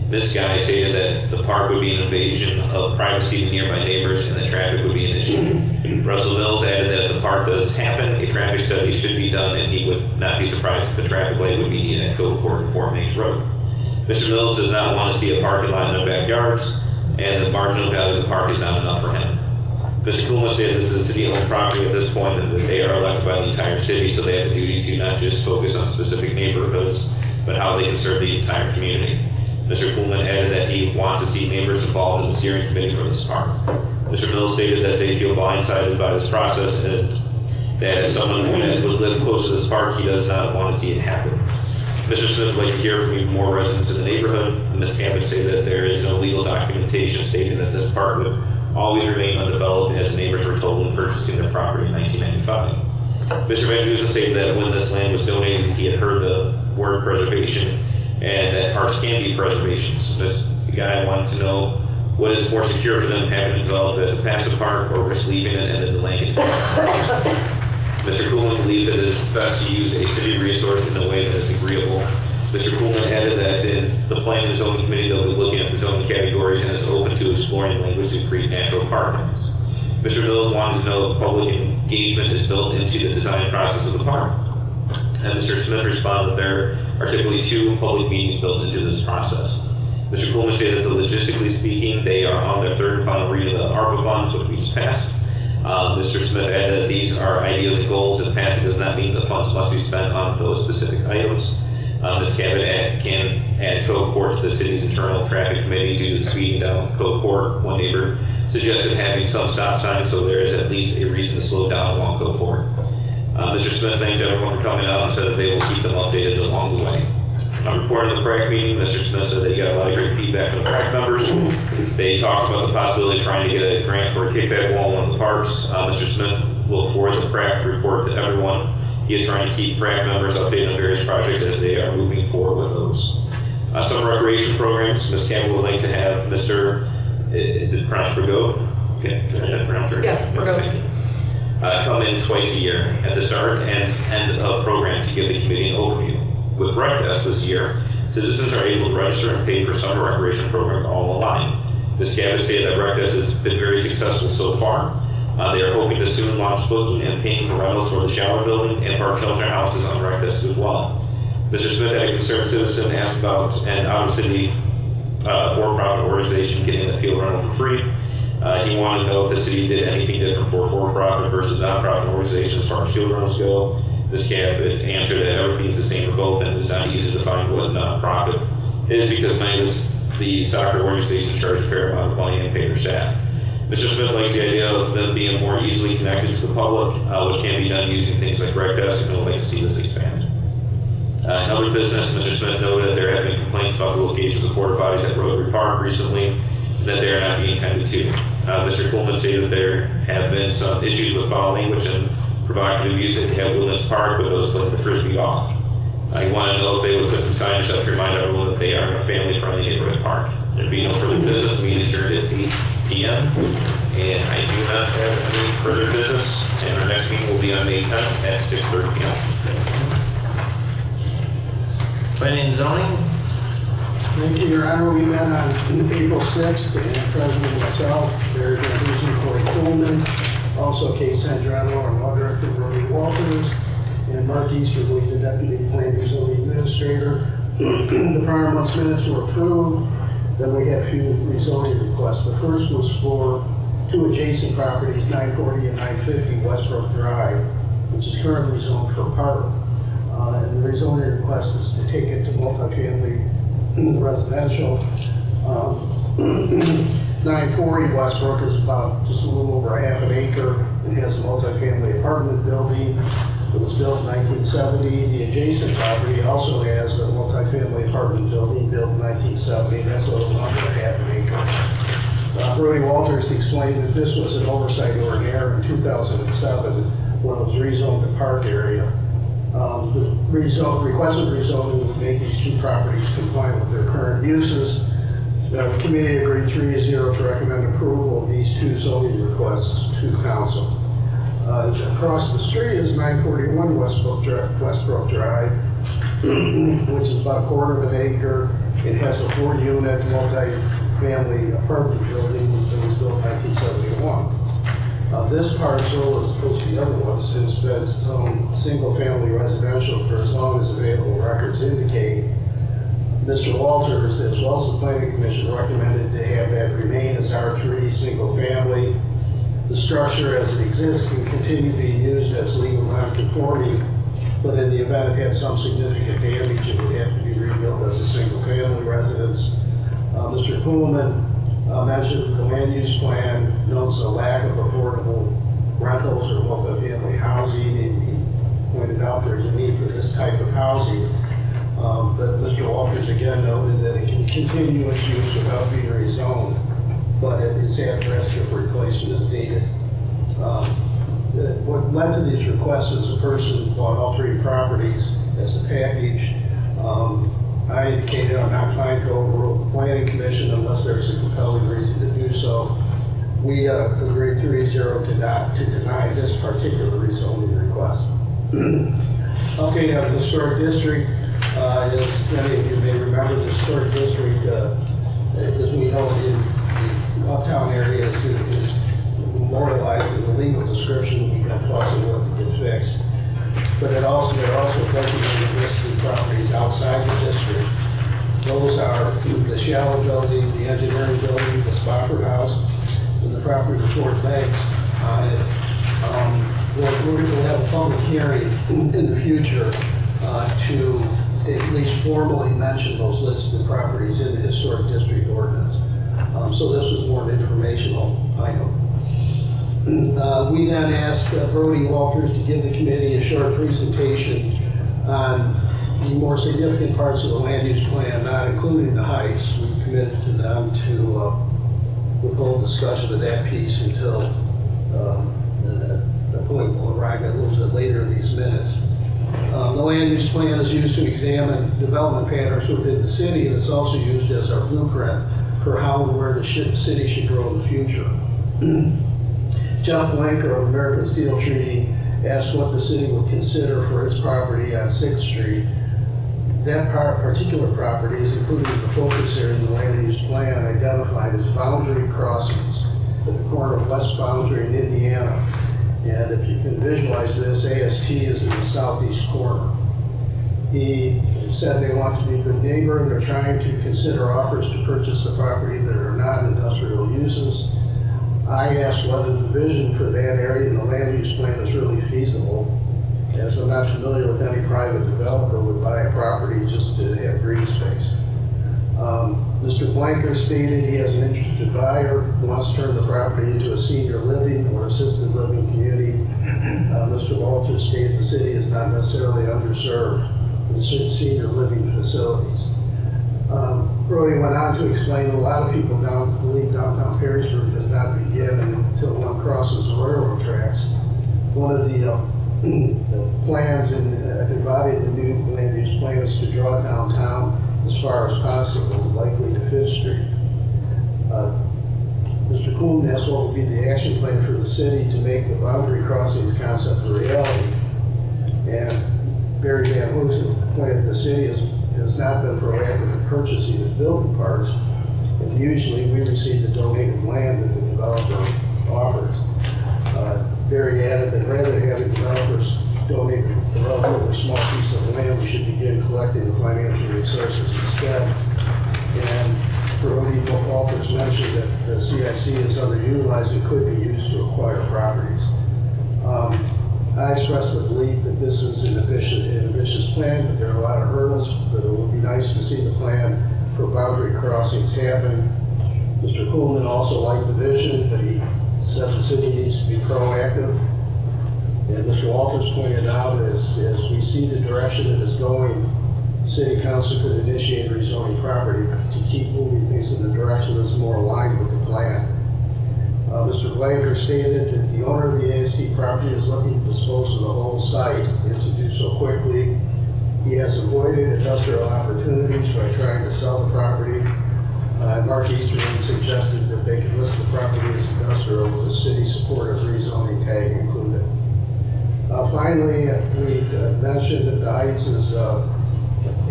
This guy stated that the park would be an invasion of privacy to nearby neighbors and that traffic would be an issue. Russell Mills added that if the park does happen, a traffic study should be done and he would not be surprised if a traffic light would be needed at Code Court and Fort Meigs Road. Mr. Mills does not want to see a parking lot in their backyards, and the marginal value of the park is not enough for him. Mr. Kuma said this is a city-owned property at this point and that they are elected by the entire city, so they have a duty to not just focus on specific neighborhoods, but how they can serve the entire community. Mr. Kuhlman added that he wants to see neighbors involved in the steering committee for this park. Mr. Mills stated that they feel blindsided by this process and that as someone that would live close to this park, he does not want to see it happen. Mr. Smith would like to hear from even more residents in the neighborhood, and Ms. Camp would say that there is no legal documentation stating that this park would always remain undeveloped as neighbors were told when purchasing their property in 1995. Mr. Van Dusen stated that when this land was donated, he had heard the word preservation and that parks can be preservations. This guy wanted to know what is more secure for them having it developed as a passive park or risk leaving it and then the land. Mr. Coolman believes that it is best to use a city resource in a way that is agreeable. Mr. Coolman added that in the Planning and Zoning Committee, they'll be looking at the zoning categories and is open to exploring language to create natural parklands. Mr. Mills wanted to know if public engagement is built into the design process of the park. And Mr. Smith responded that there are typically 2 public meetings built into this process. Mr. Coolman stated that logistically speaking, they are on their 3rd and final reading of the ARPA funds, which we just passed. Mr. Smith added that these are ideas and goals, and passing does not mean the funds must be spent on those specific items. This cabinet can add Cove Court to the city's internal traffic committee due to speeding down Cove Court. One neighbor suggested having some stop signs so there is at least a reason to slow down along Cove Court. Mr. Smith thanked everyone for coming out and said that they will keep them updated along the way. Reporting the PrAC meeting, Mr. Smith said they got a lot of great feedback from the PrAC members. They talked about the possibility of trying to get a grant for a kickback wall in one of the parks. Mr. Smith will forward the PrAC report to everyone. He is trying to keep PrAC members updated on various projects as they are moving forward with those. Some recreation programs, Ms. Campbell would like to have Mr. Is it pronounced Bergot? Okay, pronounced right? Yes, Bergot. Come in twice a year at the start and end of program to give the committee an overview. With RecDesk this year, citizens are able to register and pay for summer recreation programs all online. This cabinet stated that RecDesk has been very successful so far. They are hoping to soon launch booking and paying for rentals for the shower building and park shelter houses on RecDesk as well. Mr. Smith had a concerned citizen ask about an out-of-city for-profit organization getting a field rental for free. He wanted to know if the city did anything different for for-profit versus non-profit organizations as far as field rentals go. This cabinet answered that everything is the same for both, and it's not easy to find what a non-profit is because many of the soccer organizations charge a fair amount of money and pay their staff. Mr. Smith likes the idea of them being more easily connected to the public, which can be done using things like RecDesk, and we'd like to see this expand. In other business, Mr. Smith noted that there have been complaints about the locations of porta potties at Rotary Park recently, and that they are not being tended to. Mr. Coolman stated that there have been some issues with foul language and provocative music at Woodlands Park with those putting the frisbee off. I want to know if they would put some signage up to remind everyone that they are a family-friendly neighborhood park. There'd be no further business. Meeting adjourned at 8 p.m. And I do not have any further business. And our next meeting will be on May 10th at 6:30 p.m. Planning and zoning? Thank you, Your Honor. We met on April 6th, and President myself, Barry Van Dusen, Corey Coleman, also Kate Sandrano, our law director, Brody Walters, and Mark Easterly, the deputy planning and zoning administrator. The prior month's minutes were approved. Then we had a few rezoning requests. The first was for 2 adjacent properties, 940 and 950 Westbrook Drive, which is currently zoned for park. And the rezoning request is to take it to multifamily residential. 940 Westbrook is about just a little over a half an acre. It has a multifamily apartment building. It was built in 1970. The adjacent property also has a multifamily apartment building built in 1970. That's a little under a half an acre. Brody Walters explained that this was an oversight or an error in 2007 when it was rezoned to park area. The requested rezoning would make these 2 properties compliant with their current uses. The committee agreed 3-0 to recommend approval of these 2 zoning requests to council. Across the street is 941 Westbrook Drive, which is about a quarter of an acre. It has a 4-unit multi-family apartment building that was built in 1971. This parcel, as opposed to the other ones, has been single-family residential for as long as available records indicate. Mr. Walters, as well as the Planning Commission, recommended to have that remain as R3 single-family. The structure as it exists can continue to be used as legal non-conforming, but in the event it had some significant damage, it would have to be rebuilt as a single-family residence. Mr. Kuhlman mentioned that the land use plan notes a lack of affordable rentals or multifamily housing. He pointed out there's a need for this type of housing. But Mr. Walters again noted that it can continue its use without being rezoned, but it's at risk if replacement is needed. What led to these requests is a person bought all 3 properties as a package. I indicated I'm not inclined to overrule the planning commission unless there's a compelling reason to do so. We agreed 3-0 to deny this particular rezoning request. Okay, now the historic district, as many of you may remember, the historic district, as we know, in the uptown area is memorialized in the legal description. We've got plus and what to get fixed. But they're also designated listed properties outside the district. Those are the Shallow Building, the Engineering Building, the Spofford House, and the property of Fort Banks on it. We're going to have a public hearing in the future to at least formally mention those listed properties in the historic district ordinance. So this was more an informational item. We then asked Brody Walters to give the committee a short presentation on the more significant parts of the land use plan, not including the heights. We committed to them to withhold discussion of that piece until the point will arrive a little bit later in these minutes. The land use plan is used to examine development patterns within the city, and it's also used as our blueprint for how and where the city should grow in the future. Jeff Blanker of American Steel Treating asked what the city would consider for its property on 6th Street. That particular property is included in the focus area in the land use plan, identified as boundary crossings at the corner of West Boundary and Indiana. And if you can visualize this, AST is in the southeast corner. He said they want to be a good neighbor and they're trying to consider offers to purchase the property that are not industrial uses. I asked whether the vision for that area in the land use plan is really feasible, as I'm not familiar with any private developer who would buy a property just to have green space. Mr. Blanker stated he has an interested buyer who wants to turn the property into a senior living or assisted living community. Mr. Walters stated the city is not necessarily underserved in senior living facilities. Brody went on to explain that a lot of people believe downtown Perrysburg does not begin until one crosses the railroad tracks. One of the plans embodied in the new land use plan is to draw downtown as far as possible, likely to 5th Street. Mr. Kuhn asked what would be the action plan for the city to make the boundary crossings concept a reality. And Barry Van Hoosen pointed the city has not been proactive in purchasing and building parts, and usually we receive the donated land that the developer offers. Barry added that rather than having developers donate a relatively small piece of land, we should begin collecting the financial resources instead. And Brody Walters mentioned that the CIC is underutilized and could be used to acquire properties. I expressed the belief that this is an ambitious plan, but there are a lot of hurdles, but it would be nice to see the plan for boundary crossings happen. Mr. Kuhlman also liked the vision, but he said the city needs to be proactive. And Mr. Walters pointed out as we see the direction it is going, City Council could initiate rezoning property to keep moving things in the direction that's more aligned with the plan. Mr. Blanker stated that the owner of the AST property is looking to dispose of the whole site and to do so quickly. He has avoided industrial opportunities by trying to sell the property. Mark Easterman suggested that they could list the property as industrial with a city-supported rezoning tag included. Finally, we mentioned that the Heights is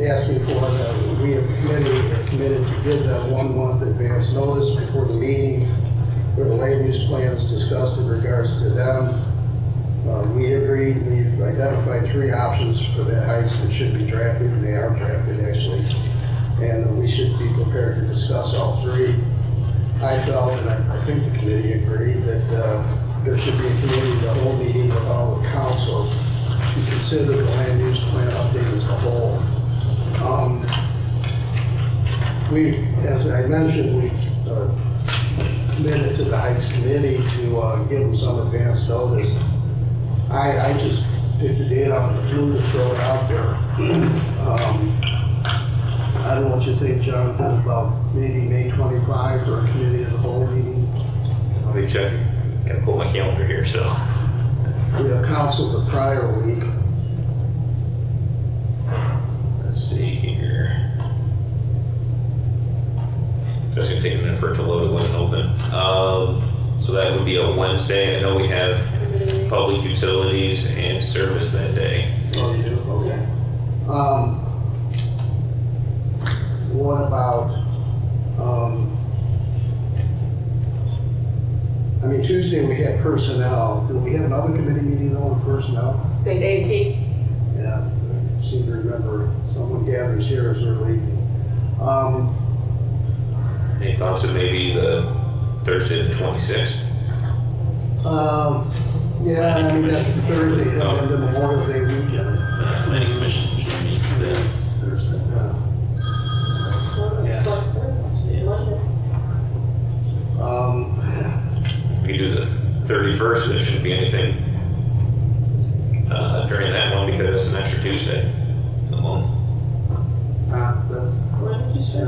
asking for that we at the committee are committed to give them 1 month advance notice before the meeting where the land use plan is discussed in regards to them. We agreed, we've identified 3 options for the Heights that should be drafted, and they are drafted actually, and we should be prepared to discuss all 3. I felt, and I think the committee agreed, that there should be a committee, the whole meeting with all the council to consider the land use plan update as a whole. As I mentioned, we committed to the Heights Committee to give them some advance notice. I just picked a date out of the blue to throw it out there. I don't know what you think, Jonathan, about maybe May 25 for a committee of the whole meeting. Let me check. Gotta pull my calendar here, so. We have council the prior week. Let's see here. Just gonna take a minute for it to load. It wasn't open. So that would be a Wednesday. I know we have public utilities and service that day. Oh, you do? Okay. What about, I mean, Tuesday we had personnel. Do we have another committee meeting though with personnel? State AP. Yeah, I seem to remember someone gathers here as we're leaving. Any thoughts of maybe the Thursday the 26th? Yeah, I mean, that's the Thursday and the Memorial Day weekend. Planning Commission usually meets then. We could do the 31st. There shouldn't be anything during that one because it's an extra Tuesday in the month. What did you say?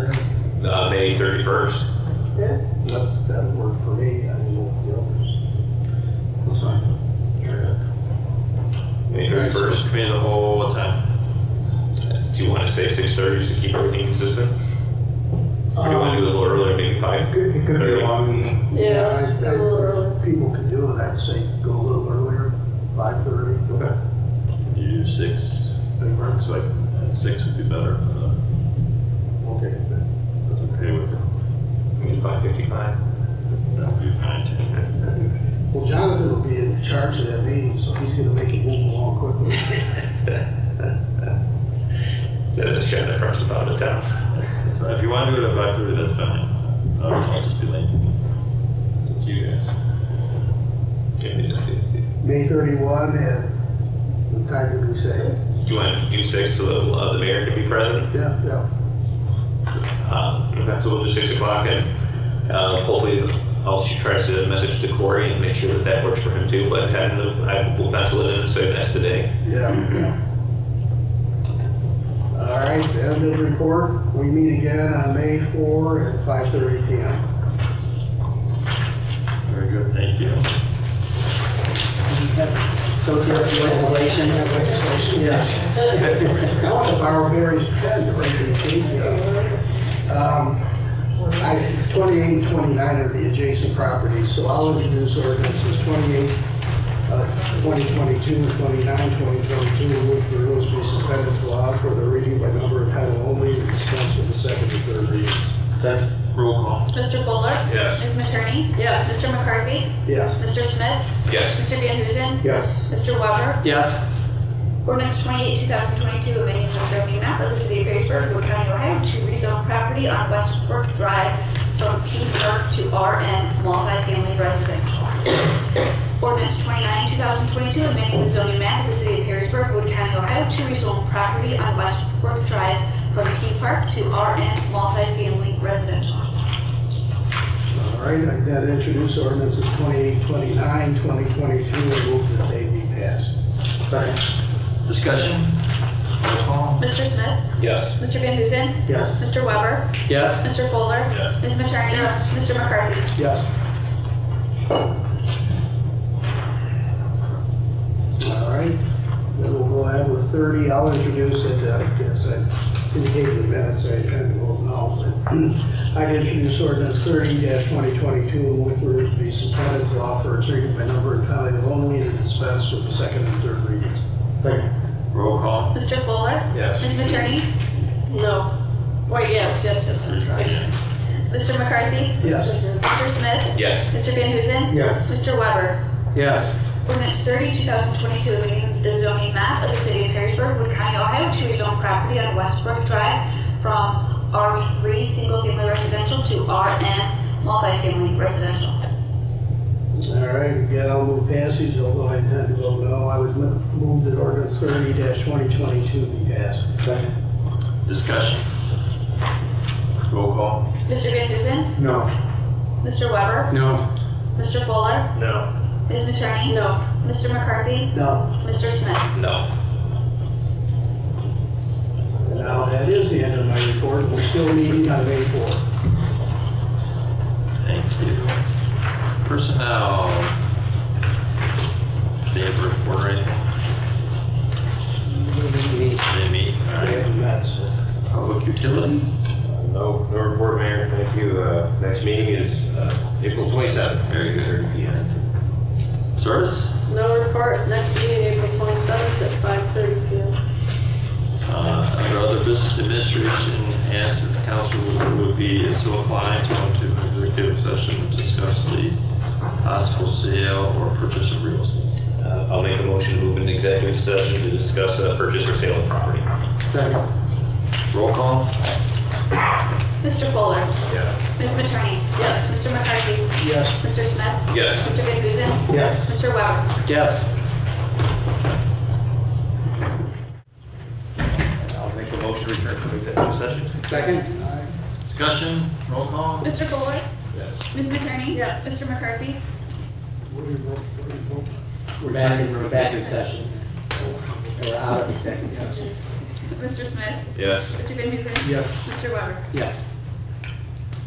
May 31st. That'll work for me. I don't know the others. That's fine. May 31st. Committee of the whole, what time? Do you want to say 6:30 just to keep everything consistent? Or do you want to do a little earlier, maybe 5? It could be a long meeting. Yeah, it's a little early. If people can do it, I'd say go a little earlier, 5:30. Okay. You do 6. Big works. So 6 would be better. Okay. That's okay with it. Maybe 5:55. That'd be fine too. Well, Jonathan will be in charge of that meeting, so he's gonna make it move along quickly. Instead of just chatting across the bottom of town. So if you want to do it at 5:30, that's fine. I'll just be late. It's up to you guys. May 31, and what time did we say? Do you want to do 6 so the mayor can be present? Yeah. Okay, so we'll do 6 o'clock and hopefully I'll try to message to Corey and make sure that works for him too. But I will pencil it in and say that's the day. Yeah. All right, the end of the report. We meet again on May 4 at 5:30 p.m. Very good, thank you. Go to legislation. Yes. I want to borrow Barry's pen to write these dates down. 28 and 29 are the adjacent properties, so I'll introduce ordinances 28, 2022, 29, 2022, move the rules be suspended to allow for the reading by number and title only, and dispense with the second and third readings. Second. Roll call. Mr. Fuller? Yes. Ms. Matroni? Yes. Mr. McCarthy? Yes. Mr. Smith? Yes. Mr. Van Huzen? Yes. Mr. Weber? Yes. Ordinance 28, 2022, amending the zoning map of the city of Perrysburg, Wood County, Ohio, to rezone property on West Brook Drive from P Park to RN multifamily residential. Ordinance 29, 2022, amending the zoning map of the city of Perrysburg, Wood County, Ohio, to rezone property on West Brook Drive from P Park to RN multifamily residential. All right, I then introduce ordinances 28, 29, 2022, and move that they be passed. Second. Discussion? Roll call. Mr. Smith? Yes. Mr. Van Huzen? Yes. Mr. Weber? Yes. Mr. Fuller? Yes. Ms. Matroni? Yes. Mr. McCarthy? Yes. All right, then we'll go ahead with 30. I'll introduce it, as I indicated in the minutes, I kind of will know. But I'd introduce ordinance 30-2022, and move the rules be suspended to allow for its reading by number and title only, and dispense with the second and third readings. Second. Roll call. Mr. Fuller? Yes. Ms. Matroni? No. Wait, yes, that's right. Mr. McCarthy? Yes. Mr. Smith? Yes. Mr. Van Huzen? Yes. Mr. Weber? Yes. Ordinance 30, 2022, amending the zoning map of the city of Perrysburg, Wood County, Ohio, to rezone property on Westbrook Drive from R3 single-family residential to RN multifamily residential. All right, again, I'll move passage, although I intend to vote no. I would move that ordinance 30-2022 be passed. Second. Discussion? Roll call. Mr. Van Huzen? No. Mr. Weber? No. Mr. Fuller? No. Ms. Matroni? No. Mr. McCarthy? No. Mr. Smith? No. Now, that is the end of my report. We're still meeting on May 4th. Thank you. Personnel. They have a report or anything? They meet. All right. Public utilities. No report, Mayor. Thank you. Next meeting is April 27th. Very good. Service? No report. Next meeting, April 27th at 5:30 p.m. Under other business administration, asked that the council would be so inclined to go into executive session to discuss the possible sale or purchase of real estate. I'll make a motion to move into executive session to discuss purchase or sale of property. Second. Roll call? Mr. Fuller? Yes. Ms. Matroni? Yes. Mr. McCarthy? Yes. Mr. Smith? Yes. Mr. Van Huzen? Yes. Mr. Weber? Yes. I'll make a motion to return to executive session. Second. Discussion? Roll call? Mr. Fuller? Yes. Ms. Matroni? Yes. Mr. McCarthy? We're back in session. We're out of executive session. Mr. Smith? Yes. Mr. Van Huzen? Yes. Mr. Weber? Yes.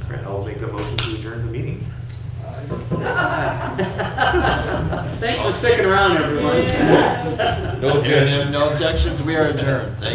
All right, I'll make a motion to adjourn the meeting. Thanks for sticking around, everyone. No objections. No objections. We are adjourned. Thank you.